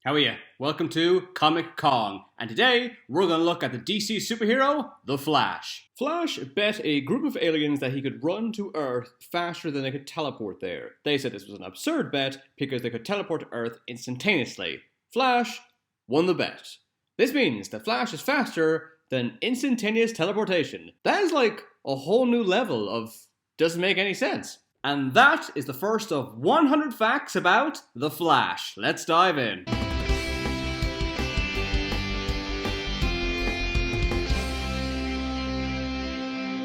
How are you? Welcome to Comic Kong, and today we're going to look at the DC superhero, The Flash. Flash bet a group of aliens that he could run to Earth faster than they could teleport there. They said this was an absurd bet because they could teleport to Earth instantaneously. Flash won the bet. This means that Flash is faster than instantaneous teleportation. That is like a whole new level of doesn't make any sense. And that is the first of 100 facts about The Flash. Let's dive in.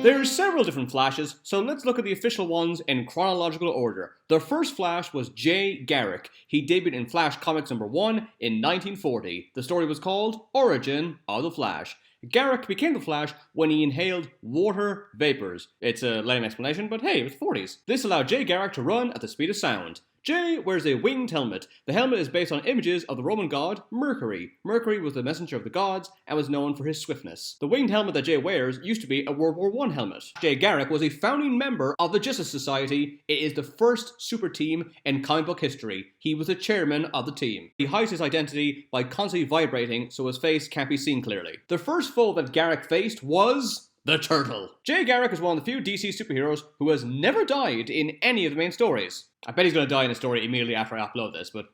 There are several different Flashes, so let's look at the official ones in chronological order. The first Flash was Jay Garrick. He debuted in Flash Comics number 1 in 1940. The story was called Origin of the Flash. Garrick became the Flash when he inhaled water vapors. It's a lame explanation, but hey, it was the 40s. This allowed Jay Garrick to run at the speed of sound. Jay wears a winged helmet. The helmet is based on images of the Roman god Mercury. Mercury was the messenger of the gods and was known for his swiftness. The winged helmet that Jay wears used to be a World War I helmet. Jay Garrick was a founding member of the Justice Society. It is the first super team in comic book history. He was the chairman of the team. He hides his identity by constantly vibrating so his face can't be seen clearly. The first foe that Garrick faced was the Turtle. Jay Garrick is one of the few DC superheroes who has never died in any of the main stories. I bet he's going to die in a story immediately after I upload this, but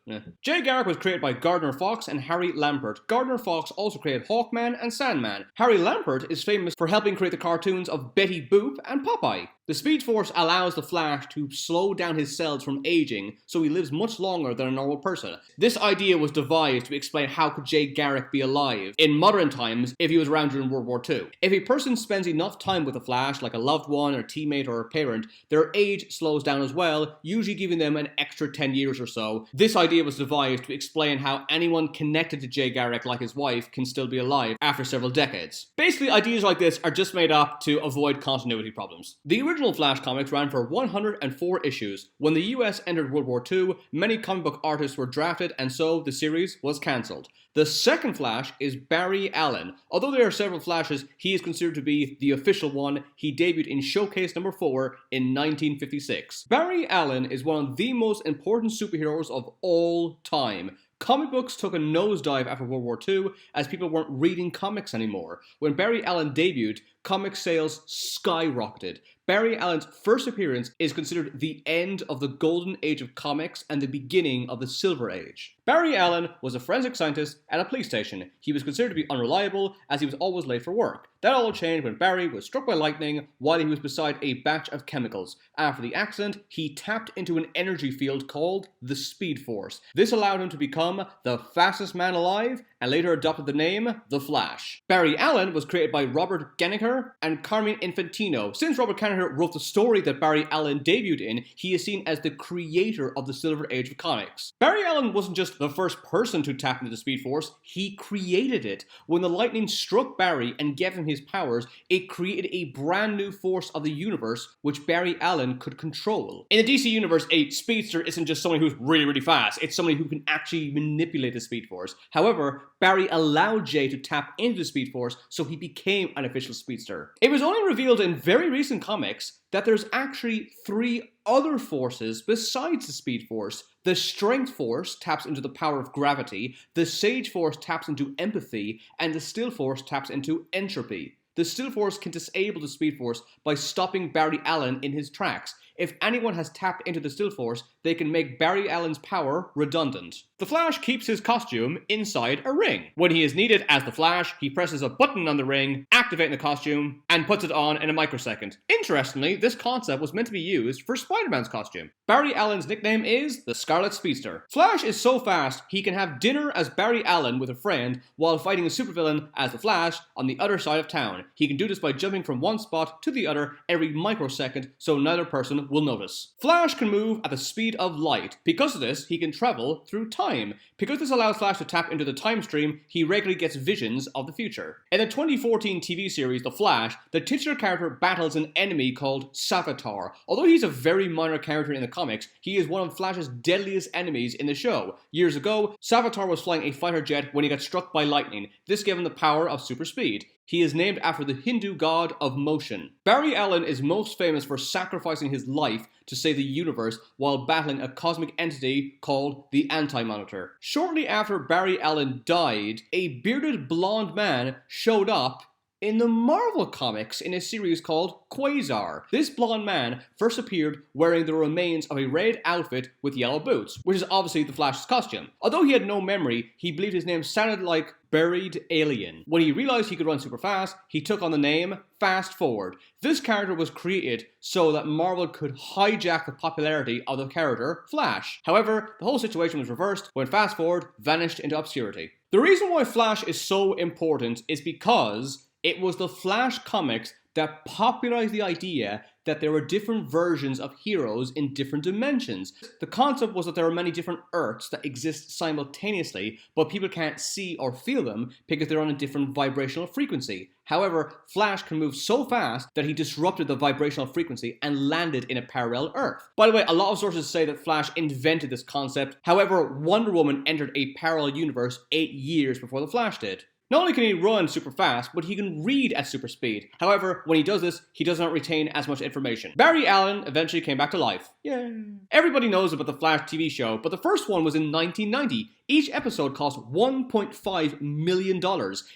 Jay Garrick was created by Gardner Fox and Harry Lampert. Gardner Fox also created Hawkman and Sandman. Harry Lampert is famous for helping create the cartoons of Betty Boop and Popeye. The Speed Force allows the Flash to slow down his cells from aging, so he lives much longer than a normal person. This idea was devised to explain how could Jay Garrick be alive in modern times if he was around during World War II. If a person spends enough time with the Flash, like a loved one or teammate or a parent, their age slows down as well, usually giving them an extra 10 years or so. This idea was devised to explain how anyone connected to Jay Garrick, like his wife, can still be alive after several decades. Basically, ideas like this are just made up to avoid continuity problems. The original Flash comics ran for 104 issues. When the US entered World War II, many comic book artists were drafted, and so the series was cancelled. The second Flash is Barry Allen. Although there are several Flashes, he is considered to be the official one. He debuted in Showcase number 4 in 1956. Barry Allen is one of the most important superheroes of all time. Comic books took a nosedive after World War II as people weren't reading comics anymore. When Barry Allen debuted, comic sales skyrocketed. Barry Allen's first appearance is considered the end of the golden age of comics and the beginning of the silver age. Barry Allen was a forensic scientist at a police station. He was considered to be unreliable as he was always late for work. That all changed when Barry was struck by lightning while he was beside a batch of chemicals. After the accident, he tapped into an energy field called the Speed Force. This allowed him to become the fastest man alive and later adopted the name The Flash. Barry Allen was created by Robert Kanigher and Carmine Infantino. Since Robert Kanigher wrote the story that Barry Allen debuted in, he is seen as the creator of the Silver Age of comics. Barry Allen wasn't just the first person to tap into the Speed Force, he created it. When the lightning struck Barry and gave him his powers, it created a brand new force of the universe which Barry Allen could control. In the DC universe, a speedster isn't just someone who's really fast, it's somebody who can actually manipulate the Speed Force. However, Barry allowed Jay to tap into the Speed Force, so he became an official speedster. It was only revealed in very recent comics that there's actually 3 other forces besides the Speed Force. The Strength Force taps into the power of gravity, the Sage Force taps into empathy, and the Still Force taps into entropy. The Still Force can disable the Speed Force by stopping Barry Allen in his tracks. If anyone has tapped into the Still Force, they can make Barry Allen's power redundant. The Flash keeps his costume inside a ring. When he is needed as the Flash, he presses a button on the ring, activating the costume, and puts it on in a microsecond. Interestingly, this concept was meant to be used for Spider-Man's costume. Barry Allen's nickname is the Scarlet Speedster. Flash is so fast, he can have dinner as Barry Allen with a friend while fighting a supervillain as the Flash on the other side of town. He can do this by jumping from one spot to the other every microsecond so neither person will notice. Flash can move at the speed of light. Because of this, he can travel through time. Because this allows Flash to tap into the time stream, he regularly gets visions of the future. In the 2014 TV series The Flash, the titular character battles an enemy called Savitar. Although he's a very minor character in the comics, he is one of Flash's deadliest enemies in the show. Years ago, Savitar was flying a fighter jet when he got struck by lightning. This gave him the power of super speed. He is named after the Hindu god of motion. Barry Allen is most famous for sacrificing his life to save the universe while battling a cosmic entity called the Anti-Monitor. Shortly after Barry Allen died, a bearded blonde man showed up in the Marvel Comics in a series called Quasar. This blonde man first appeared wearing the remains of a red outfit with yellow boots, which is obviously the Flash's costume. Although he had no memory, he believed his name sounded like Buried Alien. When he realized he could run super fast, he took on the name Fast Forward. This character was created so that Marvel could hijack the popularity of the character Flash. However, the whole situation was reversed when Fast Forward vanished into obscurity. The reason why Flash is so important is because it was the Flash comics that popularized the idea that there were different versions of heroes in different dimensions. The concept was that there are many different Earths that exist simultaneously, but people can't see or feel them because they're on a different vibrational frequency. However, Flash can move so fast that he disrupted the vibrational frequency and landed in a parallel Earth. By the way, a lot of sources say that Flash invented this concept. However, Wonder Woman entered a parallel universe 8 years before the Flash did. Not only can he run super fast, but he can read at super speed. However, when he does this, he does not retain as much information. Barry Allen eventually came back to life. Yay. Everybody knows about the Flash TV show, but the first one was in 1990. Each episode cost $1.5 million.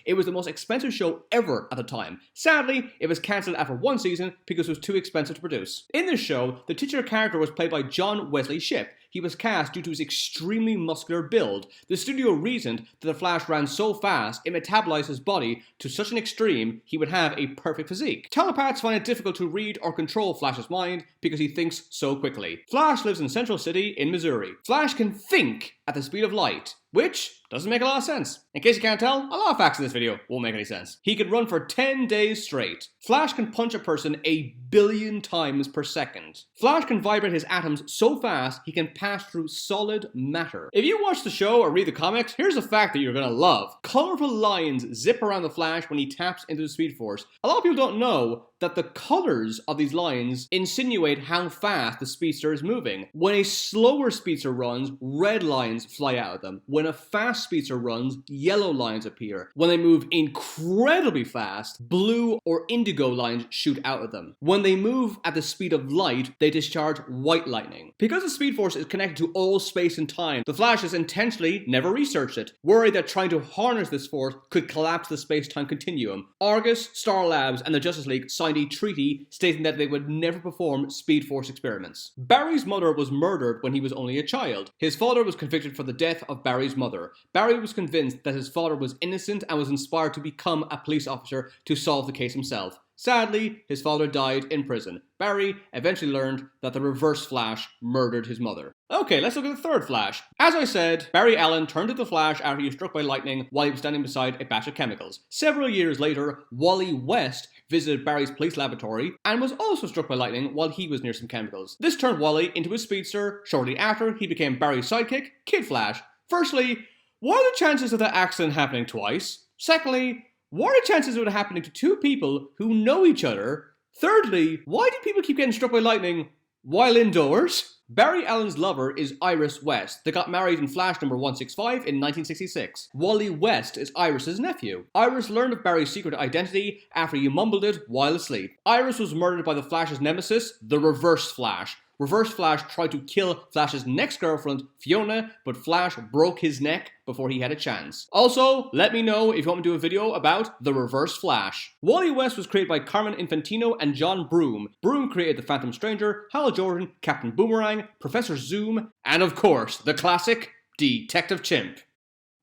It was the most expensive show ever at the time. Sadly, it was cancelled after one season because it was too expensive to produce. In this show, the titular character was played by John Wesley Shipp. He was cast due to his extremely muscular build. The studio reasoned that the Flash ran so fast, it metabolized his body to such an extreme he would have a perfect physique. Telepaths find it difficult to read or control Flash's mind because he thinks so quickly. Flash lives in Central City in Missouri. Flash can think at the speed of light, which doesn't make a lot of sense. In case you can't tell, a lot of facts in this video won't make any sense. He could run for 10 days straight. Flash can punch a person 1 billion times per second. Flash can vibrate his atoms so fast he can pass through solid matter. If you watch the show or read the comics, here's a fact that you're gonna love. Colorful lines zip around the Flash when he taps into the Speed Force. A lot of people don't know that the colors of these lines insinuate how fast the speedster is moving. When a slower speedster runs, red lines fly out of them. When a fast speedster runs, yellow lines appear. When they move incredibly fast, blue or indigo lines shoot out of them. When they move at the speed of light, they discharge white lightning. Because the Speed Force is connected to all space and time, the Flash has intentionally never researched it, worried that trying to harness this force could collapse the space-time continuum. Argus, Star Labs, and the Justice League signed a treaty stating that they would never perform Speed Force experiments. Barry's mother was murdered when he was only a child. His father was convicted for the death of Barry's mother. Barry was convinced that his father was innocent and was inspired to become a police officer to solve the case himself. Sadly, his father died in prison. Barry eventually learned that the Reverse Flash murdered his mother. Okay, let's look at the third Flash. As I said, Barry Allen turned into the Flash after he was struck by lightning while he was standing beside a batch of chemicals. Several years later, Wally West visited Barry's police laboratory and was also struck by lightning while he was near some chemicals. This turned Wally into a speedster. Shortly after, he became Barry's sidekick, Kid Flash. Firstly, what are the chances of that accident happening twice? Secondly, what are the chances of it happening to two people who know each other? Thirdly, why do people keep getting struck by lightning while indoors? Barry Allen's lover is Iris West. They got married in Flash number 165 in 1966. Wally West is Iris's nephew. Iris learned of Barry's secret identity after he mumbled it while asleep. Iris was murdered by the Flash's nemesis, the Reverse Flash. Reverse Flash tried to kill Flash's next girlfriend, Fiona, but Flash broke his neck before he had a chance. Also, let me know if you want me to do a video about the Reverse Flash. Wally West was created by Carmen Infantino and John Broome. Broome created the Phantom Stranger, Hal Jordan, Captain Boomerang, Professor Zoom, and of course, the classic Detective Chimp.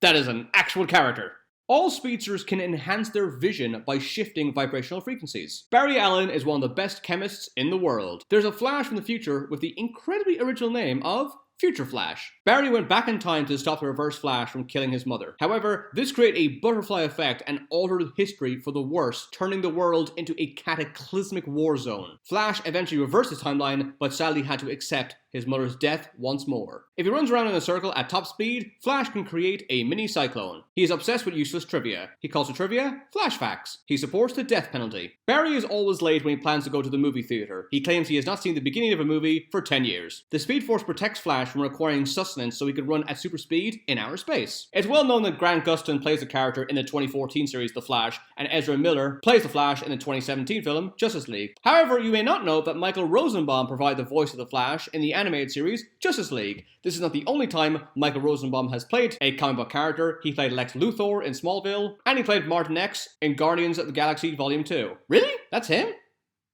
That is an actual character. All speedsters can enhance their vision by shifting vibrational frequencies. Barry Allen is one of the best chemists in the world. There's a Flash from the future with the incredibly original name of Future Flash. Barry went back in time to stop the Reverse Flash from killing his mother. However, this created a butterfly effect and altered history for the worse, turning the world into a cataclysmic war zone. Flash eventually reversed his timeline, but sadly had to accept his mother's death once more. If he runs around in a circle at top speed, Flash can create a mini cyclone. He is obsessed with useless trivia. He calls the trivia Flash Facts. He supports the death penalty. Barry is always late when he plans to go to the movie theater. He claims he has not seen the beginning of a movie for 10 years. The Speed Force protects Flash from requiring sustenance so he could run at super speed in outer space. It's well known that Grant Gustin plays the character in the 2014 series The Flash, and Ezra Miller plays the Flash in the 2017 film Justice League. However, you may not know that Michael Rosenbaum provided the voice of the Flash in the animated series Justice League. This is not the only time Michael Rosenbaum has played a comic book character. He played Lex Luthor in Smallville, and he played Martin X in Guardians of the Galaxy Volume 2. Really? That's him?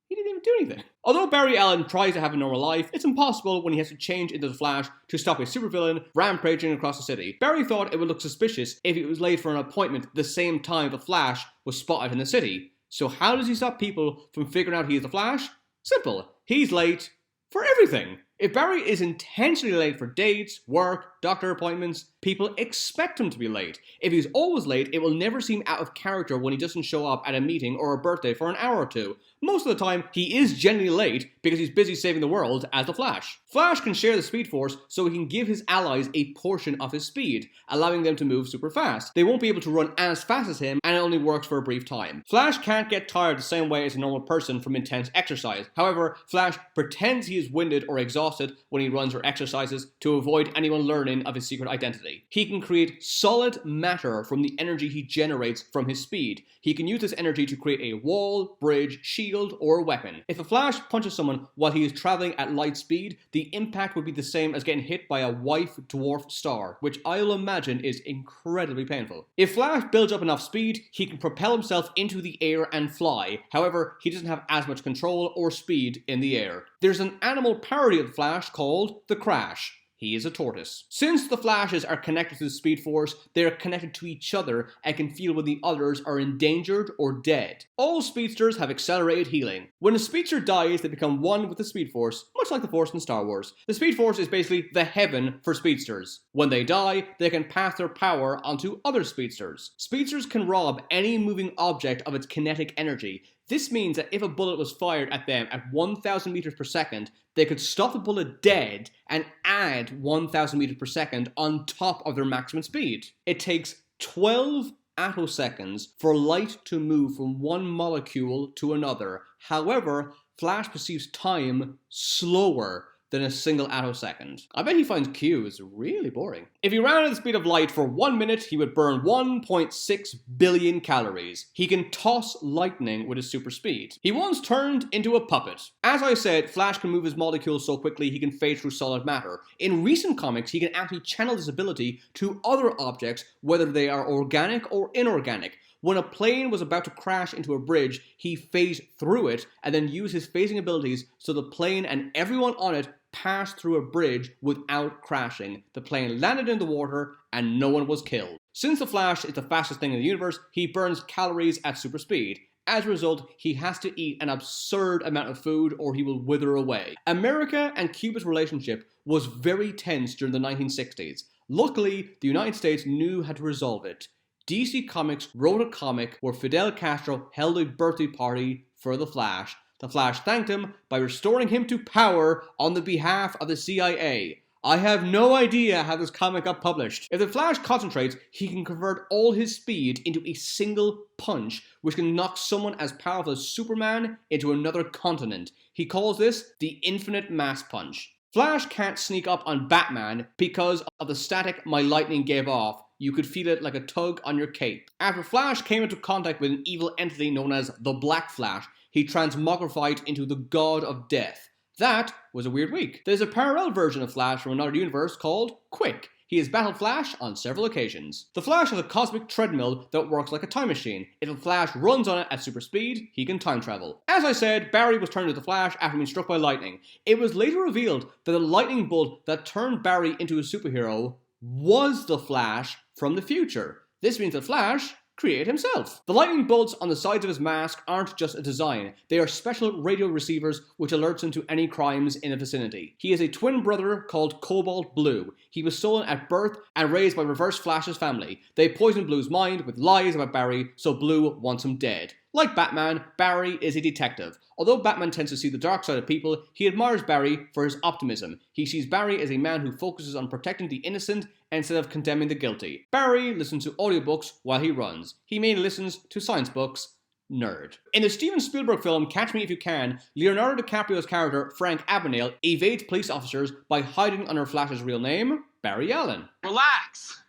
He didn't even do anything. Although Barry Allen tries to have a normal life, it's impossible when he has to change into the Flash to stop a supervillain rampaging across the city. Barry thought it would look suspicious if he was late for an appointment the same time the Flash was spotted in the city. So how does he stop people from figuring out he is the Flash? Simple. He's late for everything. If Barry is intentionally late for dates, work, doctor appointments, people expect him to be late. If he's always late, it will never seem out of character when he doesn't show up at a meeting or a birthday for an hour or two. Most of the time, he is genuinely late because he's busy saving the world as the Flash. Flash can share the Speed Force so he can give his allies a portion of his speed, allowing them to move super fast. They won't be able to run as fast as him, and it only works for a brief time. Flash can't get tired the same way as a normal person from intense exercise. However, Flash pretends he is winded or exhausted when he runs or exercises to avoid anyone learning of his secret identity. He can create solid matter from the energy he generates from his speed. He can use this energy to create a wall, bridge, shield, or a weapon. If a Flash punches someone while he is traveling at light speed, the impact would be the same as getting hit by a White Dwarf Star, which I'll imagine is incredibly painful. If Flash builds up enough speed, he can propel himself into the air and fly. However, he doesn't have as much control or speed in the air. There's an animal parody of the Flash called the Crash. He is a tortoise. Since the Flashes are connected to the Speed Force, they are connected to each other and can feel when the others are endangered or dead. All speedsters have accelerated healing. When a speedster dies, they become one with the Speed Force, much like the Force in Star Wars. The Speed Force is basically the heaven for speedsters. When they die, they can pass their power onto other speedsters. Speedsters can rob any moving object of its kinetic energy. This means that if a bullet was fired at them at 1,000 meters per second, they could stop the bullet dead and add 1,000 meters per second on top of their maximum speed. It takes 12 attoseconds for light to move from one molecule to another. However, Flash perceives time slower than a single attosecond. I bet he finds Q is really boring. If he ran at the speed of light for 1 minute, he would burn 1.6 billion calories. He can toss lightning with his super speed. He once turned into a puppet. As I said, Flash can move his molecules so quickly he can fade through solid matter. In recent comics, he can actually channel this ability to other objects, whether they are organic or inorganic. When a plane was about to crash into a bridge, he phased through it and then used his phasing abilities so the plane and everyone on it passed through a bridge without crashing. The plane landed in the water and no one was killed. Since the Flash is the fastest thing in the universe, he burns calories at super speed. As a result, he has to eat an absurd amount of food or he will wither away. America and Cuba's relationship was very tense during the 1960s. Luckily, the United States knew how to resolve it. DC Comics wrote a comic where Fidel Castro held a birthday party for the Flash. The Flash thanked him by restoring him to power on the behalf of the CIA. I have no idea how this comic got published. If the Flash concentrates, he can convert all his speed into a single punch, which can knock someone as powerful as Superman into another continent. He calls this the Infinite Mass Punch. Flash can't sneak up on Batman because of the static my lightning gave off. You could feel it like a tug on your cape. After Flash came into contact with an evil entity known as the Black Flash, he transmogrified into the God of Death. That was a weird week. There's a parallel version of Flash from another universe called Quick. He has battled Flash on several occasions. The Flash has a cosmic treadmill that works like a time machine. If the Flash runs on it at super speed, he can time travel. As I said, Barry was turned into the Flash after being struck by lightning. It was later revealed that the lightning bolt that turned Barry into a superhero was the Flash from the future. This means that Flash create himself. The lightning bolts on the sides of his mask aren't just a design, they are special radio receivers which alerts him to any crimes in the vicinity. He has a twin brother called Cobalt Blue. He was stolen at birth and raised by Reverse Flash's family. They poisoned Blue's mind with lies about Barry, so Blue wants him dead. Like Batman, Barry is a detective. Although Batman tends to see the dark side of people, he admires Barry for his optimism. He sees Barry as a man who focuses on protecting the innocent instead of condemning the guilty. Barry listens to audiobooks while he runs. He mainly listens to science books. Nerd. In the Steven Spielberg film Catch Me If You Can, Leonardo DiCaprio's character Frank Abagnale evades police officers by hiding under Flash's real name, Barry Allen. Relax.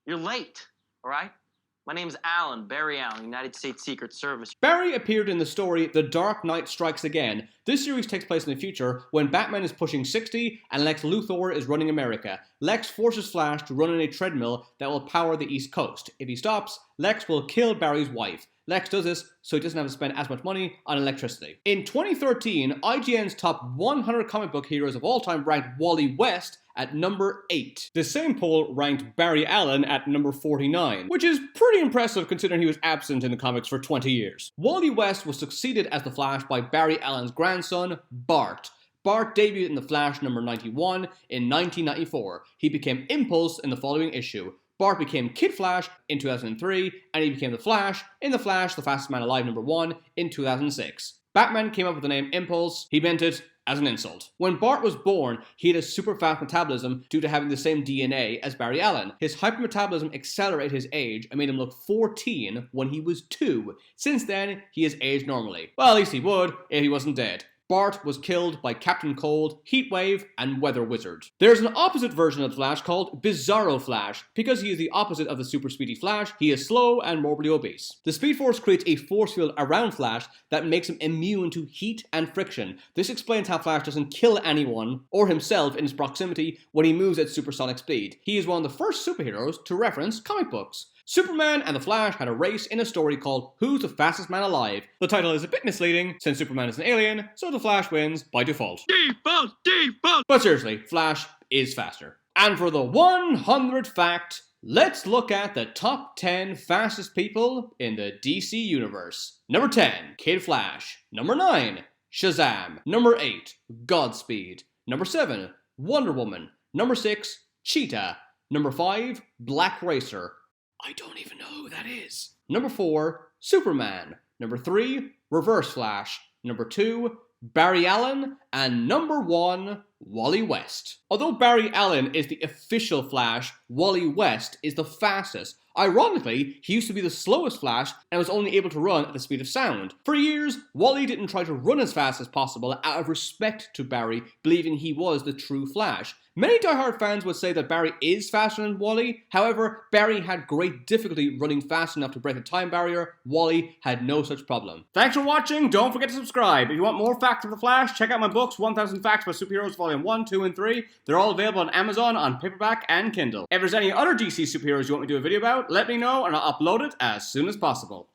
You're late, all right? My name's Allen, Barry Allen, United States Secret Service. Barry appeared in the story The Dark Knight Strikes Again. This series takes place in the future when Batman is pushing 60 and Lex Luthor is running America. Lex forces Flash to run on a treadmill that will power the East Coast. If he stops, Lex will kill Barry's wife. Lex does this so he doesn't have to spend as much money on electricity. In 2013, IGN's top 100 comic book heroes of all time ranked Wally West at number 8. The same poll ranked Barry Allen at number 49, which is pretty impressive considering he was absent in the comics for 20 years. Wally West was succeeded as the Flash by Barry Allen's grandson, Bart. Bart debuted in The Flash number 91 in 1994. He became Impulse in the following issue. Bart became Kid Flash in 2003, and he became The Flash in The Flash, The Fastest Man Alive number 1 in 2006. Batman came up with the name Impulse. He meant it as an insult. When Bart was born, he had a super fast metabolism due to having the same DNA as Barry Allen. His hypermetabolism accelerated his age and made him look 14 when he was 2. Since then, he has aged normally. Well, at least he would if he wasn't dead. Bart was killed by Captain Cold, Heatwave, and Weather Wizard. There's an opposite version of the Flash called Bizarro Flash. Because he is the opposite of the super speedy Flash, he is slow and morbidly obese. The Speed Force creates a force field around Flash that makes him immune to heat and friction. This explains how Flash doesn't kill anyone or himself in his proximity when he moves at supersonic speed. He is one of the first superheroes to reference comic books. Superman and the Flash had a race in a story called Who's the Fastest Man Alive? The title is a bit misleading since Superman is an alien, so the Flash wins by default. Default! Default! But seriously, Flash is faster. And for the 100th fact, let's look at the top 10 fastest people in the DC universe. Number 10, Kid Flash. Number 9, Shazam. Number 8, Godspeed. Number 7, Wonder Woman. Number 6, Cheetah. Number 5, Black Racer. I don't even know who that is. Number 4, Superman. Number 3, Reverse Flash. Number 2, Barry Allen. And number 1, Wally West. Although Barry Allen is the official Flash, Wally West is the fastest. Ironically, he used to be the slowest Flash and was only able to run at the speed of sound. For years, Wally didn't try to run as fast as possible out of respect to Barry, believing he was the true Flash. Many diehard fans would say that Barry is faster than Wally. However, Barry had great difficulty running fast enough to break the time barrier. Wally had no such problem. Thanks for watching. Don't forget to subscribe. If you want more facts of the Flash, check out my books, 1000 Facts About Superheroes Volume 1, 2, and 3. They're all available on Amazon on paperback and Kindle. If there's any other DC superheroes you want me to do a video about, let me know and I'll upload it as soon as possible.